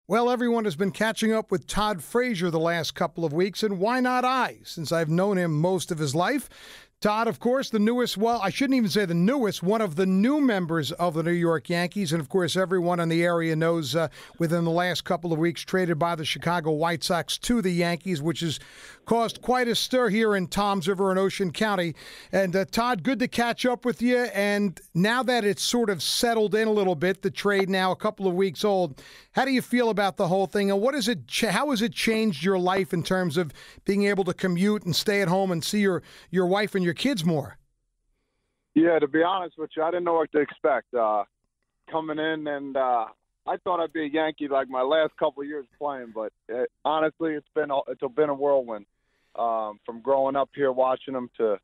Well, everyone has been catching up with Todd Frazier the last couple of weeks, and why not I, since I've known him most of his life? Todd, of course, the newest, well, I shouldn't even say the newest, one of the new members of the New York Yankees. And, of course, everyone in the area knows within the last couple of weeks, traded by the Chicago White Sox to the Yankees, which has caused quite a stir here in Toms River and Ocean County. And, Todd, good to catch up with you. And now that it's sort of settled in a little bit, the trade now a couple of weeks old, how do you feel about the whole thing? And how has it changed your life in terms of being able to commute and stay at home and see your wife and your kids more? Yeah, to be honest with you, I didn't know what to expect coming in, and I thought I'd be a Yankee like my last couple of years playing, but honestly, it's been a whirlwind. From growing up here watching them to,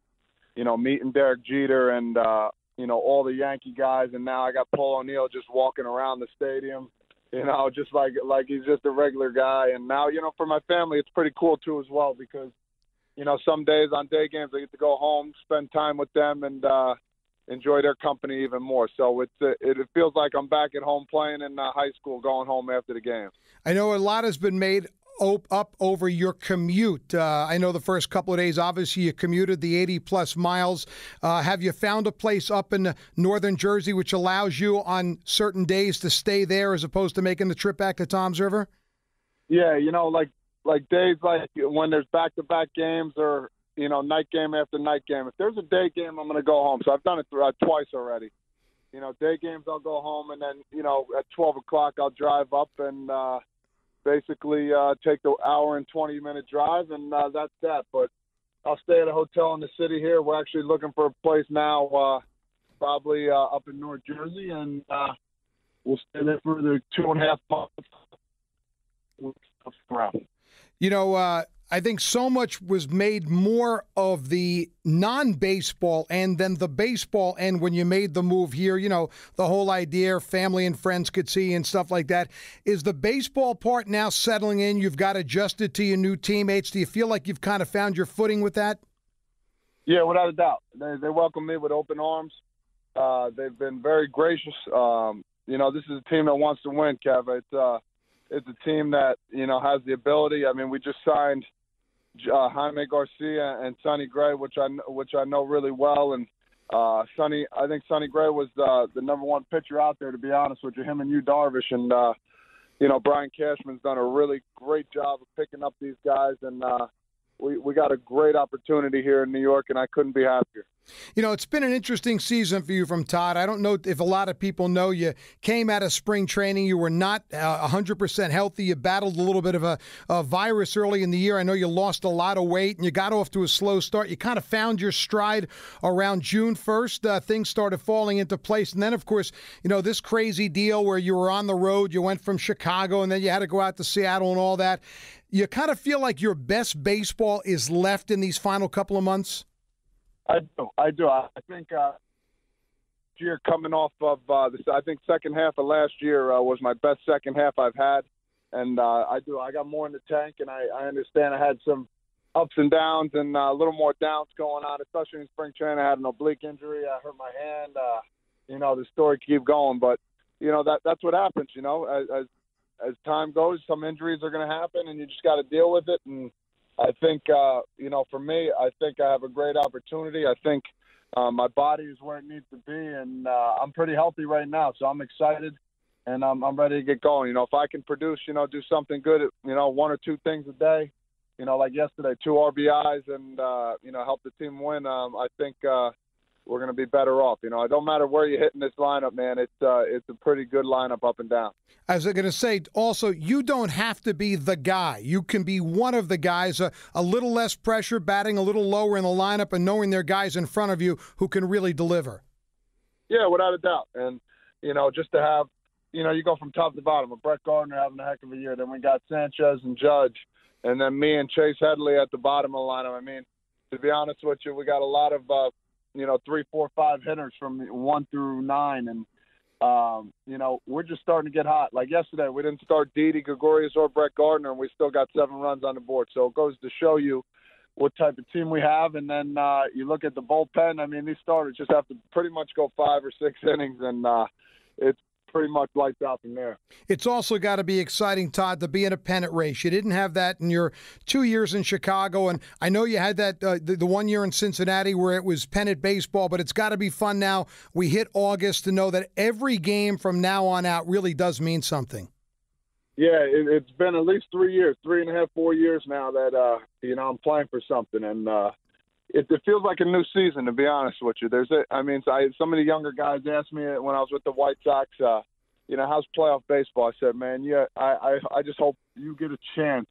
meeting Derek Jeter and all the Yankee guys, and now I got Paul O'Neill just walking around the stadium, just like he's just a regular guy. And now, for my family, it's pretty cool too as well because some days on day games I get to go home, spend time with them, and enjoy their company even more. So it feels like I'm back at home playing in high school, going home after the game. I know a lot has been made up over your commute. I know the first couple of days, obviously, you commuted the 80-plus miles. Have you found a place up in northern Jersey which allows you on certain days to stay there as opposed to making the trip back to Toms River? Yeah, like days like when there's back-to-back games or, night game after night game. If there's a day game, I'm going to go home. So I've done it twice already. Day games, I'll go home, and then, at 12 o'clock, I'll drive up and basically take the hour and 20-minute drive, and that's that. But I'll stay at a hotel in the city here. We're actually looking for a place now probably up in North Jersey, and we'll stay there for the 2.5 months. I think so much was made more of the non-baseball end than the baseball end when you made the move here. The whole idea, family and friends could see and stuff like that. Is the baseball part now settling in? You've got adjusted to your new teammates. Do you feel like you've kind of found your footing with that? Yeah, without a doubt. They welcome me with open arms. They've been very gracious. This is a team that wants to win, Kev. It's a team that, has the ability. I mean, we just signed Jaime Garcia and Sonny Gray, which I know really well. And I think Sonny Gray was the number one pitcher out there, to be honest with you, him and Yu Darvish. And, Brian Cashman's done a really great job of picking up these guys. And we got a great opportunity here in New York, and I couldn't be happier. It's been an interesting season for you from Todd. I don't know if a lot of people know you came out of spring training. You were not 100% healthy. You battled a little bit of a virus early in the year. I know you lost a lot of weight, and you got off to a slow start. You kind of found your stride around June 1st. Things started falling into place. And then, of course, this crazy deal where you were on the road. You went from Chicago, and then you had to go out to Seattle and all that. You kind of feel like your best baseball is left in these final couple of months? I do. I think year coming off of I think second half of last year was my best second half I've had, and I do. I got more in the tank, and I understand I had some ups and downs and a little more downs going on, especially in spring training. I had an oblique injury. I hurt my hand. The story keep going, but that's what happens. As time goes, some injuries are going to happen, and you just got to deal with it. And I think, for me, I think I have a great opportunity. I think my body is where it needs to be, and I'm pretty healthy right now. So I'm excited, and I'm ready to get going. If I can produce, do something good at, one or two things a day, like yesterday, 2 RBIs and, help the team win, I think we're going to be better off. It don't matter where you hit in this lineup, man. It's a pretty good lineup up and down. I was going to say, also, you don't have to be the guy. You can be one of the guys, a little less pressure, batting a little lower in the lineup, and knowing there are guys in front of you who can really deliver. Yeah, without a doubt. And, just to have, you go from top to bottom. With Brett Gardner having a heck of a year. Then we got Sanchez and Judge. And then me and Chase Headley at the bottom of the lineup. I mean, to be honest with you, we got a lot of 3, 4, 5 hitters from 1 through 9. And, we're just starting to get hot. Like yesterday, we didn't start Didi Gregorius or Brett Gardner, and we still got 7 runs on the board. So it goes to show you what type of team we have. And then you look at the bullpen. I mean, these starters just have to pretty much go 5 or 6 innings, and it's pretty much lights out from there. It's also got to be exciting, Todd, to be in a pennant race. You didn't have that in your 2 years in Chicago, and I know you had that the 1 year in Cincinnati where it was pennant baseball, but it's got to be fun now. We hit August to know that every game from now on out really does mean something. Yeah, it's been at least 3 years, 3.5, 4 years now that, I'm playing for something. And it feels like a new season, to be honest with you. Some of the younger guys asked me when I was with the White Sox, how's playoff baseball? I said, man, I just hope you get a chance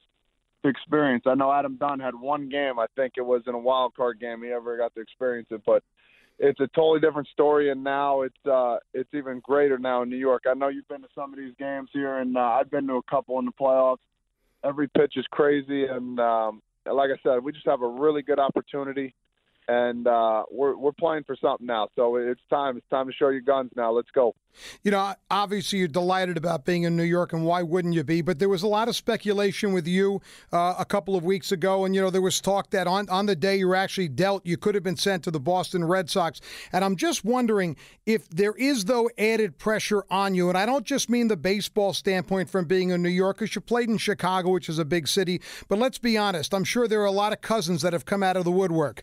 to experience. I know Adam Dunn had one game. I think it was in a wild card game. He ever got to experience it. But it's a totally different story, and now it's even greater now in New York. I know you've been to some of these games here, and I've been to a couple in the playoffs. Every pitch is crazy, and like I said, we just have a really good opportunity, and we're playing for something now. So it's time. It's time to show your guns now. Let's go. Obviously you're delighted about being in New York, and why wouldn't you be? But there was a lot of speculation with you a couple of weeks ago, and, there was talk that on the day you were actually dealt, you could have been sent to the Boston Red Sox. And I'm just wondering if there is, though, added pressure on you, and I don't just mean the baseball standpoint from being in New York, because you played in Chicago, which is a big city. But let's be honest, I'm sure there are a lot of cousins that have come out of the woodwork,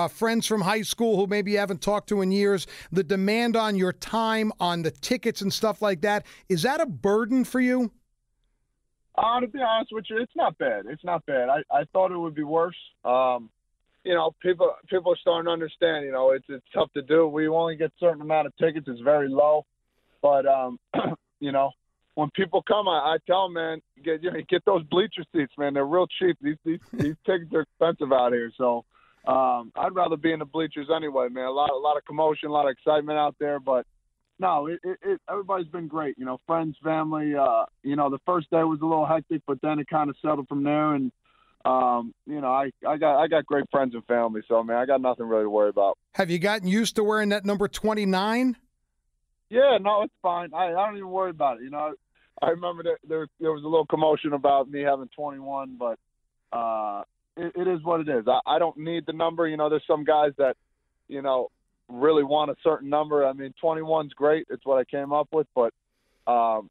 friends from high school who maybe you haven't talked to in years. The demand on your time, on the tickets and stuff like that, is that a burden for you? To be honest with you, it's not bad. It's not bad. I thought it would be worse. People are starting to understand. It's tough to do. We only get a certain amount of tickets. It's very low, but when people come, I tell them, man, get those bleacher seats, man. They're real cheap. These tickets are expensive out here, so I'd rather be in the bleachers anyway, man. A lot of commotion, a lot of excitement out there, but. No, everybody's been great. Friends, family. The first day was a little hectic, but then it kind of settled from there. And I got great friends and family, so man, I got nothing really to worry about. Have you gotten used to wearing that number 29? Yeah, no, it's fine. I don't even worry about it. I remember that there was a little commotion about me having 21, but it is what it is. I don't need the number. There's some guys that really want a certain number. 21's great. It's what I came up with, but to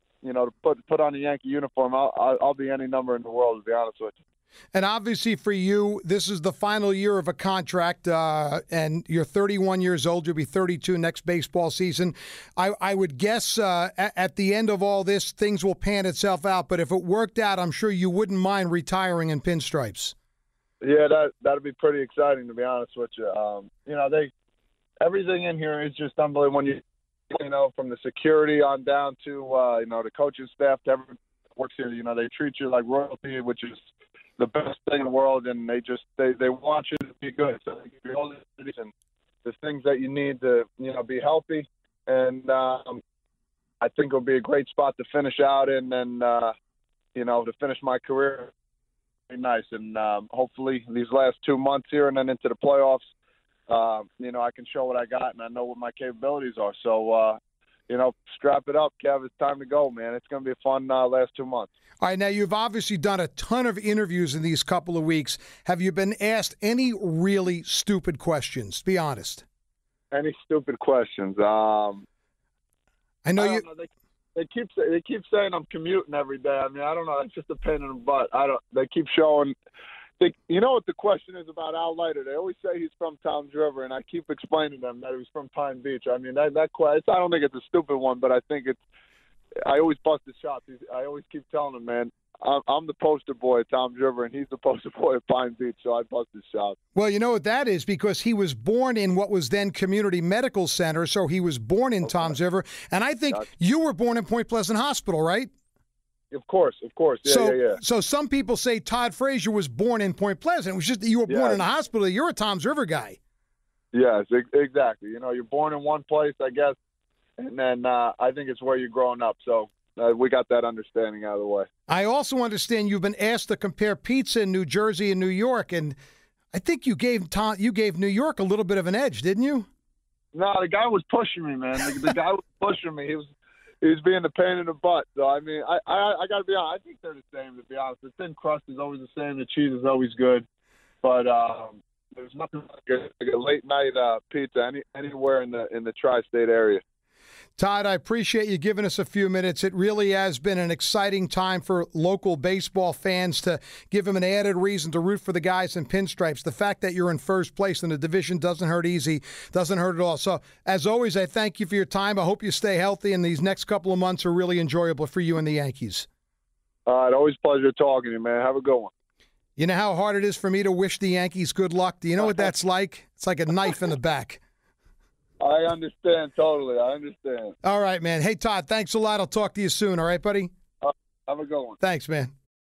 put on a Yankee uniform, I'll be any number in the world, to be honest with you. And obviously for you, this is the final year of a contract, and you're 31 years old. You'll be 32 next baseball season. I would guess at the end of all this, things will pan itself out. But if it worked out, I'm sure you wouldn't mind retiring in pinstripes. Yeah, that'd be pretty exciting, to be honest with you. Everything in here is just unbelievable. When from the security on down to the coaching staff, to everyone that works here, they treat you like royalty, which is the best thing in the world, and they want you to be good. So they give you all the things that you need to be healthy, and I think it'll be a great spot to finish out in, and to finish my career. Very nice, and hopefully these last 2 months here, and then into the playoffs. I can show what I got, and I know what my capabilities are. So, strap it up, Kev. It's time to go, man. It's going to be a fun last 2 months. All right, now you've obviously done a ton of interviews in these couple of weeks. Have you been asked any really stupid questions? Be honest. Any stupid questions? I know They keep saying I'm commuting every day. I don't know. It's just a pain in the butt. They keep showing. You know what the question is about Al Leiter? They always say he's from Toms River, and I keep explaining to them that he was from Pine Beach. That question, I don't think it's a stupid one, but I think I always bust his shots. I always keep telling him, man, I'm the poster boy at Toms River, and he's the poster boy at Pine Beach, so I bust his shots. Well, you know what that is, because he was born in what was then Community Medical Center, so he was born in Toms River, and I think you were born in Point Pleasant Hospital, right? Of course. Yeah. So some people say Todd Frazier was born in Point Pleasant. It was just that you were born in a hospital. You're a Toms River guy. Yes, exactly. You're born in one place, I guess, and then I think it's where you're growing up. So we got that understanding out of the way. I also understand you've been asked to compare pizza in New Jersey and New York, and I think you gave New York a little bit of an edge, didn't you? No, the guy was pushing me, man. The guy was pushing me. He was being a pain in the butt. So, I got to be honest. I think they're the same, to be honest. The thin crust is always the same. The cheese is always good. But there's nothing like a late-night pizza anywhere in the tri-state area. Todd, I appreciate you giving us a few minutes. It really has been an exciting time for local baseball fans to give them an added reason to root for the guys in pinstripes. The fact that you're in first place in the division doesn't hurt easy, doesn't hurt at all. So, as always, I thank you for your time. I hope you stay healthy, and these next couple of months are really enjoyable for you and the Yankees. All right, always a pleasure talking to you, man. Have a good one. You know how hard it is for me to wish the Yankees good luck? Do you know what that's like? It's like a knife in the back. I understand totally. I understand. All right, man. Hey, Todd, thanks a lot. I'll talk to you soon. All right, buddy? Have a good one. Thanks, man.